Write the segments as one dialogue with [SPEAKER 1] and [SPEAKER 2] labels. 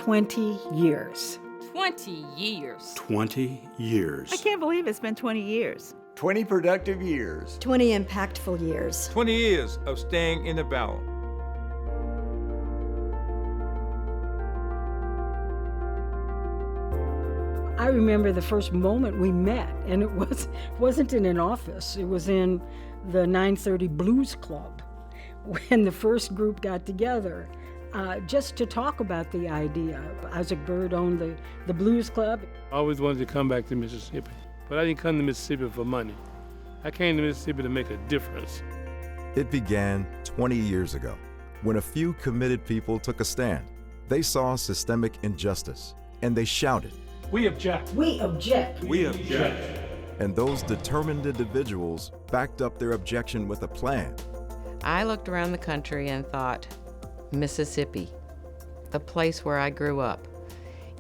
[SPEAKER 1] 20 years.
[SPEAKER 2] 20 years.
[SPEAKER 3] 20 years.
[SPEAKER 4] I can't believe it's been 20 years.
[SPEAKER 5] 20 productive years.
[SPEAKER 6] 20 impactful years.
[SPEAKER 7] 20 years of staying in the battle.
[SPEAKER 1] I remember the first moment we met, and it wasn't in an office. It was in the 930 Blues Club when the first group got together just to talk about the idea. Isaac Byrd owned the Blues Club.
[SPEAKER 8] I always wanted to come back to Mississippi, but I didn't come to Mississippi for money. I came to Mississippi to make a difference.
[SPEAKER 9] It began 20 years ago when a few committed people took a stand. They saw systemic injustice, and they shouted,
[SPEAKER 8] We object.
[SPEAKER 1] We object.
[SPEAKER 7] We object.
[SPEAKER 9] and those determined individuals backed up their objection with a plan.
[SPEAKER 10] I looked around the country and thought, Mississippi, the place where I grew up.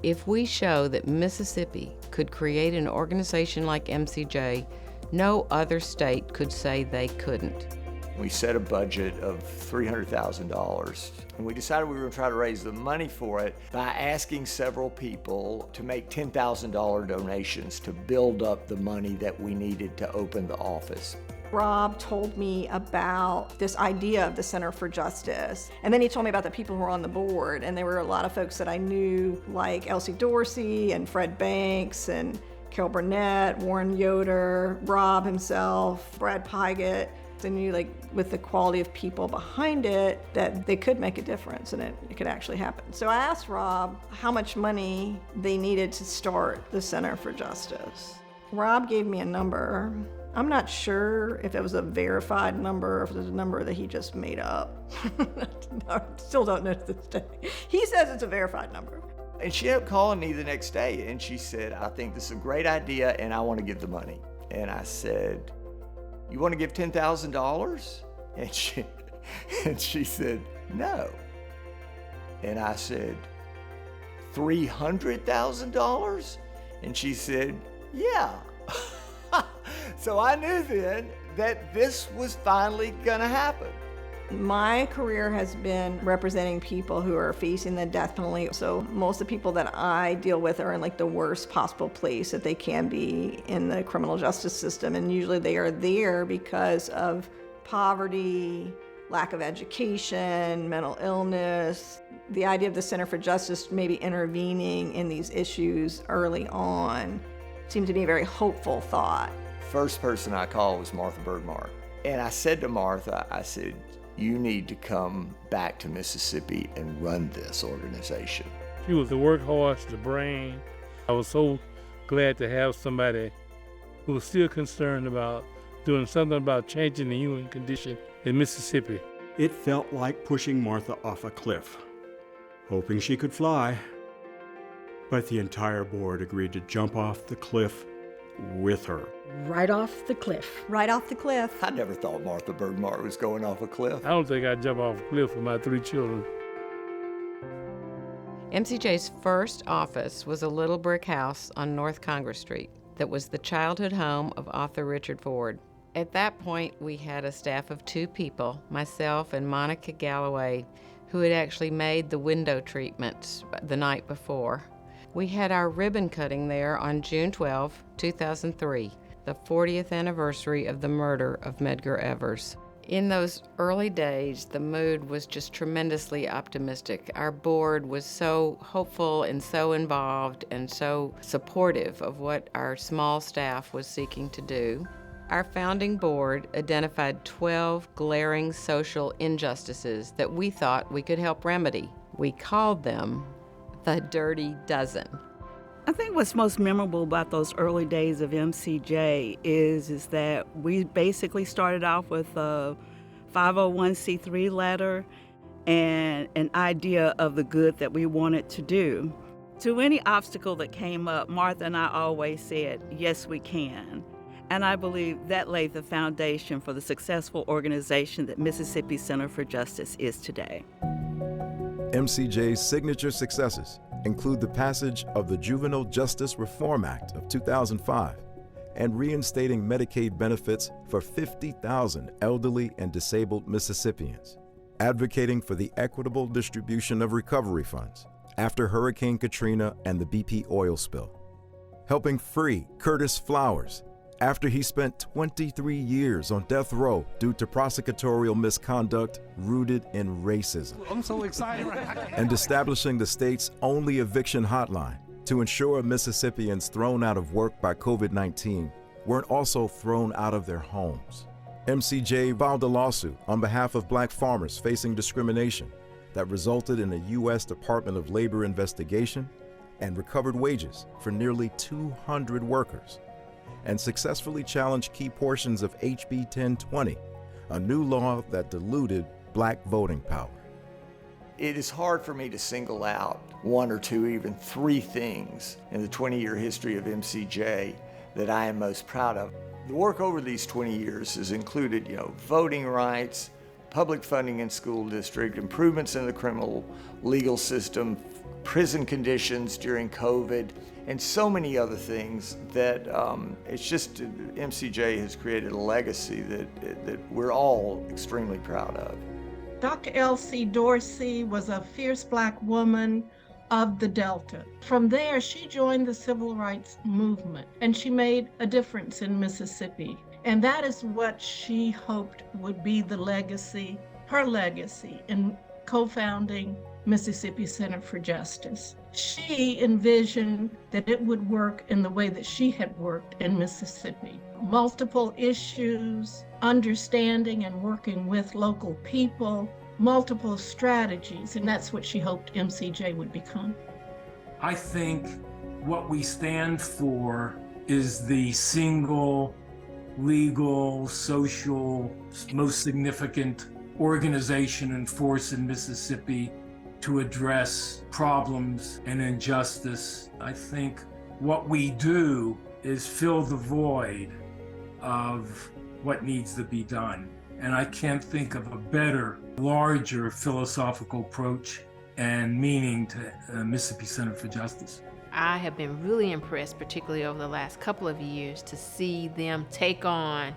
[SPEAKER 10] If we show that Mississippi could create an organization like MCJ, no other state could say they couldn't.
[SPEAKER 5] We set a budget of $300,000, and we decided we were going to try to raise the money for it by asking several people to make $10,000 donations to build up the money that we needed to open the office.
[SPEAKER 11] Rob told me about this idea of the Center for Justice. And then he told me about the people who were on the board. And there were a lot of folks that I knew, like Elsie Dorsey and Fred Banks and Carol Burnett, Warren Yoder, Rob himself, Brad Pygott. I knew, like, with the quality of people behind it, that they could make a difference and it could actually happen. So I asked Rob how much money they needed to start the Center for Justice. Rob gave me a number. I'm not sure if it was a verified number or if it was a number that he just made up. I still don't know to this day. He says it's a verified number.
[SPEAKER 5] And she ended up calling me the next day and she said, I think this is a great idea and I want to give the money. And I said, you want to give $10,000? And she said, no. And I said, $300,000? And she said, yeah. So I knew then that this was finally gonna happen.
[SPEAKER 11] My career has been representing people who are facing the death penalty. So most of the people that I deal with are in, like, the worst possible place that they can be in the criminal justice system. And usually they are there because of poverty, lack of education, mental illness. The idea of the Center for Justice maybe intervening in these issues early on seemed to be a very hopeful thought.
[SPEAKER 5] First person I called was Martha Byrd-Mark. And I said to Martha, I said, you need to come back to Mississippi and run this organization.
[SPEAKER 8] She was the workhorse, the brain. I was so glad to have somebody who was still concerned about doing something about changing the human condition in Mississippi.
[SPEAKER 3] It felt like pushing Martha off a cliff, hoping she could fly. But the entire board agreed to jump off the cliff with her.
[SPEAKER 1] Right off the cliff.
[SPEAKER 11] Right off the cliff.
[SPEAKER 5] I never thought Martha Byrd-Mark was going off a cliff.
[SPEAKER 8] I don't think I'd jump off a cliff with my 3 children.
[SPEAKER 10] MCJ's first office was a little brick house on North Congress Street that was the childhood home of author Richard Ford. At that point, we had a staff of 2 people, myself and Monica Galloway, who had actually made the window treatments the night before. We had our ribbon cutting there on June 12, 2003, the 40th anniversary of the murder of Medgar Evers. In those early days, the mood was just tremendously optimistic. Our board was so hopeful and so involved and so supportive of what our small staff was seeking to do. Our founding board identified 12 glaring social injustices that we thought we could help remedy. We called them the Dirty Dozen.
[SPEAKER 4] I think what's most memorable about those early days of MCJ is that we basically started off with a 501c3 letter and an idea of the good that we wanted to do. To any obstacle that came up, Martha and I always said, yes, we can. And I believe that laid the foundation for the successful organization that Mississippi Center for Justice is today.
[SPEAKER 9] MCJ's signature successes include the passage of the Juvenile Justice Reform Act of 2005 and reinstating Medicaid benefits for 50,000 elderly and disabled Mississippians, advocating for the equitable distribution of recovery funds, after Hurricane Katrina and the BP oil spill. Helping free Curtis Flowers after he spent 23 years on death row due to prosecutorial misconduct rooted in racism.
[SPEAKER 12] I'm so excited right now.
[SPEAKER 9] And establishing the state's only eviction hotline to ensure Mississippians thrown out of work by COVID-19 weren't also thrown out of their homes. MCJ filed a lawsuit on behalf of black farmers facing discrimination that resulted in a U.S. Department of Labor investigation and recovered wages for nearly 200 workers, and successfully challenged key portions of HB 1020, a new law that diluted black voting power.
[SPEAKER 5] It is hard for me to single out one or two, even three things in the 20-year history of MCJ that I am most proud of. The work over these 20 years has included, voting rights, public funding in school district, improvements in the criminal legal system, prison conditions during COVID, and so many other things that it's just MCJ has created a legacy that we're all extremely proud of.
[SPEAKER 13] Dr. Elsie Dorsey was a fierce black woman of the Delta. From there, she joined the civil rights movement, and she made a difference in Mississippi. And that is what she hoped would be the legacy, her legacy, in co-founding Mississippi Center for Justice. She envisioned that it would work in the way that she had worked in Mississippi. Multiple issues, understanding and working with local people, multiple strategies, and that's what she hoped MCJ would become.
[SPEAKER 12] I think what we stand for is the single legal, social, most significant organization and force in Mississippi to address problems and injustice. I think what we do is fill the void of what needs to be done. And I can't think of a better, larger philosophical approach and meaning to Mississippi Center for Justice.
[SPEAKER 2] I have been really impressed, particularly over the last couple of years, to see them take on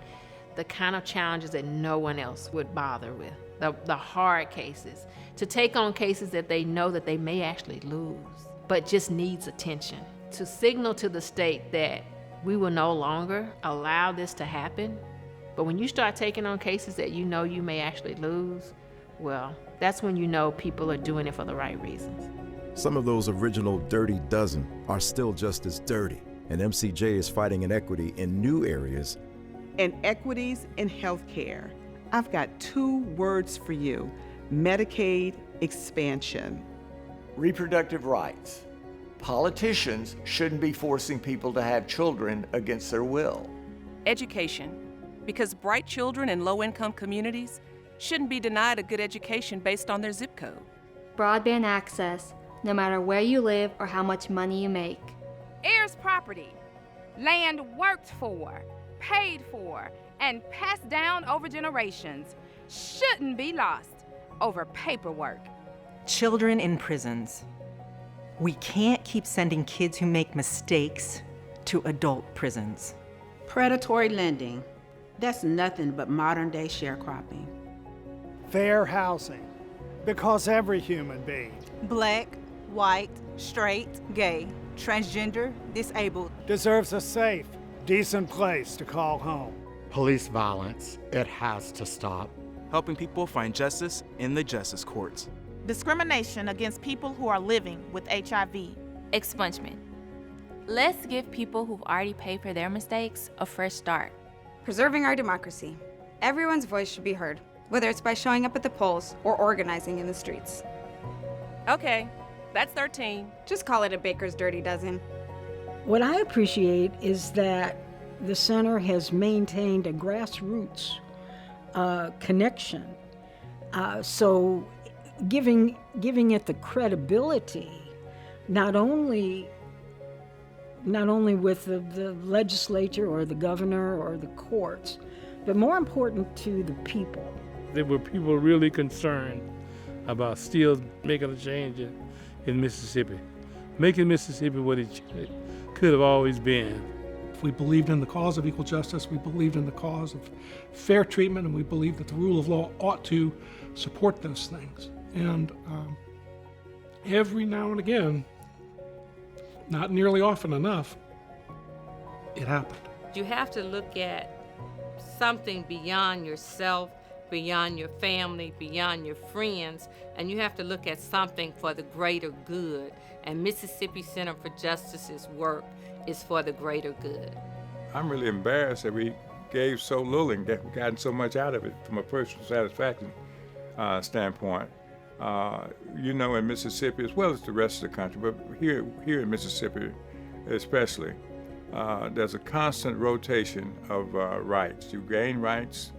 [SPEAKER 2] the kind of challenges that no one else would bother with, the hard cases, to take on cases that they know that they may actually lose, but just needs attention, to signal to the state that we will no longer allow this to happen. But when you start taking on cases that you know you may actually lose, well, that's when you know people are doing it for the right reasons.
[SPEAKER 9] Some of those original Dirty Dozen are still just as dirty, and MCJ is fighting inequity in new areas.
[SPEAKER 14] Inequities in healthcare. I've got 2 words for you: Medicaid expansion.
[SPEAKER 5] Reproductive rights. Politicians shouldn't be forcing people to have children against their will.
[SPEAKER 15] Education, because bright children in low-income communities shouldn't be denied a good education based on their zip code.
[SPEAKER 16] Broadband access, no matter where you live or how much money you make.
[SPEAKER 17] Heirs property, land worked for, paid for, and passed down over generations shouldn't be lost over paperwork.
[SPEAKER 18] Children in prisons. We can't keep sending kids who make mistakes to adult prisons.
[SPEAKER 19] Predatory lending. That's nothing but modern-day sharecropping.
[SPEAKER 20] Fair housing, because every human being,
[SPEAKER 21] black, white, straight, gay, transgender, disabled,
[SPEAKER 20] deserves a safe, decent place to call home.
[SPEAKER 22] Police violence, it has to stop.
[SPEAKER 23] Helping people find justice in the justice courts.
[SPEAKER 24] Discrimination against people who are living with HIV.
[SPEAKER 25] Expungement. Let's give people who've already paid for their mistakes a fresh start.
[SPEAKER 26] Preserving our democracy. Everyone's voice should be heard, whether it's by showing up at the polls or organizing in the streets.
[SPEAKER 15] Okay, that's 13.
[SPEAKER 26] Just call it a baker's dirty dozen.
[SPEAKER 1] What I appreciate is that the center has maintained a grassroots connection. So giving it the credibility, not only with the legislature or the governor or the courts, but more important to the people.
[SPEAKER 8] There were people really concerned about still making a change in Mississippi, making Mississippi what it could have always been.
[SPEAKER 12] We believed in the cause of equal justice, we believed in the cause of fair treatment, and we believed that the rule of law ought to support those things. And
[SPEAKER 3] every now and again, not nearly often enough, it happened.
[SPEAKER 4] You have to look at something beyond yourself, beyond your family, beyond your friends, and you have to look at something for the greater good. And Mississippi Center for Justice's work is for the greater good.
[SPEAKER 6] I'm really embarrassed that we gave so little and gotten so much out of it from a personal satisfaction standpoint. You know, in Mississippi, as well as the rest of the country, but here in Mississippi especially, there's a constant rotation of rights. You gain rights,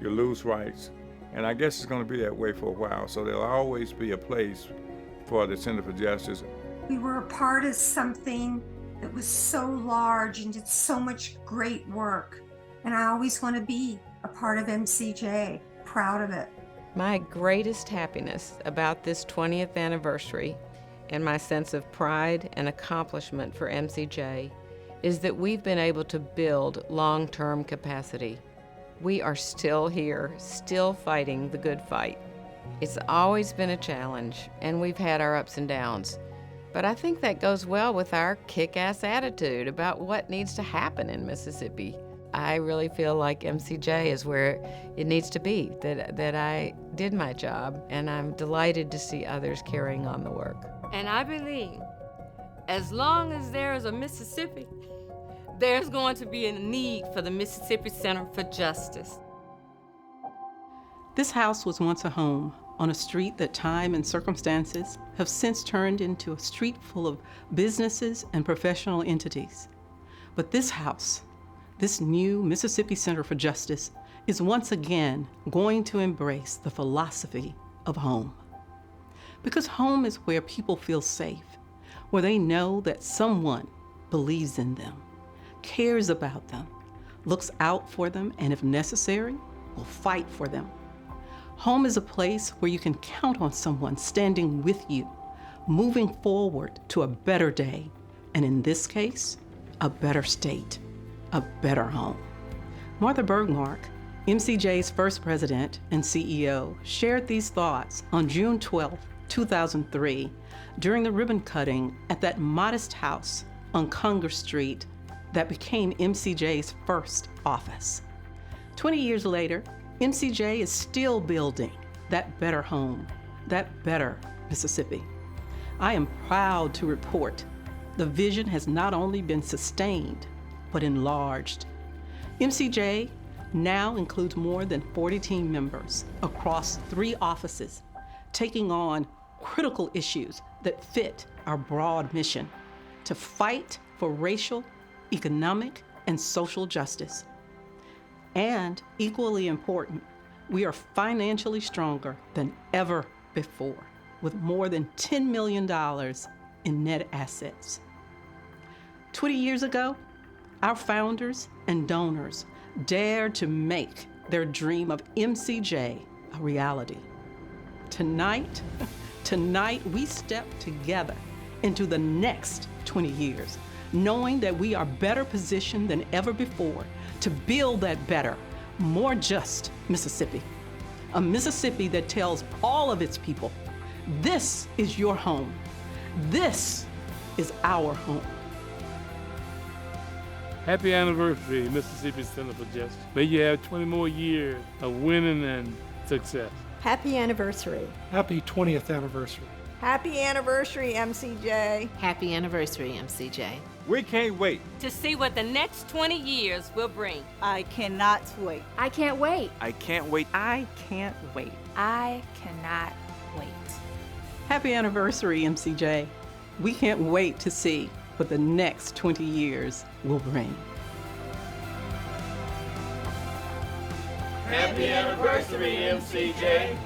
[SPEAKER 6] you lose rights, and I guess it's going to be that way for a while. So there'll always be a place for the Center for Justice.
[SPEAKER 7] We were a part of something that was so large and did so much great work. And I always want to be a part of MCJ, proud of it.
[SPEAKER 10] My greatest happiness about this 20th anniversary and my sense of pride and accomplishment for MCJ is that we've been able to build long-term capacity. We are still here, still fighting the good fight. It's always been a challenge, and we've had our ups and downs. But I think that goes well with our kick-ass attitude about what needs to happen in Mississippi. I really feel like MCJ is where it needs to be, that I did my job, and I'm delighted to see others carrying on the work.
[SPEAKER 4] And I believe as long as there is a Mississippi, there's going to be a need for the Mississippi Center for Justice.
[SPEAKER 11] This house was once a home on a street that time and circumstances have since turned into a street full of businesses and professional entities. But this house, this new Mississippi Center for Justice, is once again going to embrace the philosophy of home. Because home is where people feel safe, where they know that someone believes in them, cares about them, looks out for them, and if necessary, will fight for them. Home is a place where you can count on someone standing with you, moving forward to a better day, and in this case, a better state, a better home. Martha Bergmark, MCJ's first president and CEO, shared these thoughts on June 12, 2003, during the ribbon cutting at that modest house on Congress Street that became MCJ's first office. 20 years later, MCJ is still building that better home, that better Mississippi. I am proud to report the vision has not only been sustained, but enlarged. MCJ now includes more than 40 team members across 3 offices, taking on critical issues that fit our broad mission to fight for racial, economic, and social justice. And equally important, we are financially stronger than ever before, with more than $10 million in net assets. 20 years ago, our founders and donors dared to make their dream of MCJ a reality. Tonight we step together into the next 20 years, knowing that we are better positioned than ever before to build that better, more just Mississippi. A Mississippi that tells all of its people, this is your home. This is our home.
[SPEAKER 8] Happy anniversary, Mississippi Center for Justice. May you have 20 more years of winning and success.
[SPEAKER 27] Happy anniversary.
[SPEAKER 3] Happy 20th anniversary.
[SPEAKER 27] Happy anniversary, MCJ.
[SPEAKER 2] Happy anniversary, MCJ.
[SPEAKER 6] We can't wait
[SPEAKER 4] to see what the next 20 years will bring.
[SPEAKER 21] I cannot wait.
[SPEAKER 16] I can't wait.
[SPEAKER 23] I can't wait.
[SPEAKER 18] I can't wait.
[SPEAKER 25] I cannot wait.
[SPEAKER 11] Happy anniversary, MCJ. We can't wait to see what the next 20 years will bring.
[SPEAKER 5] Happy anniversary, MCJ.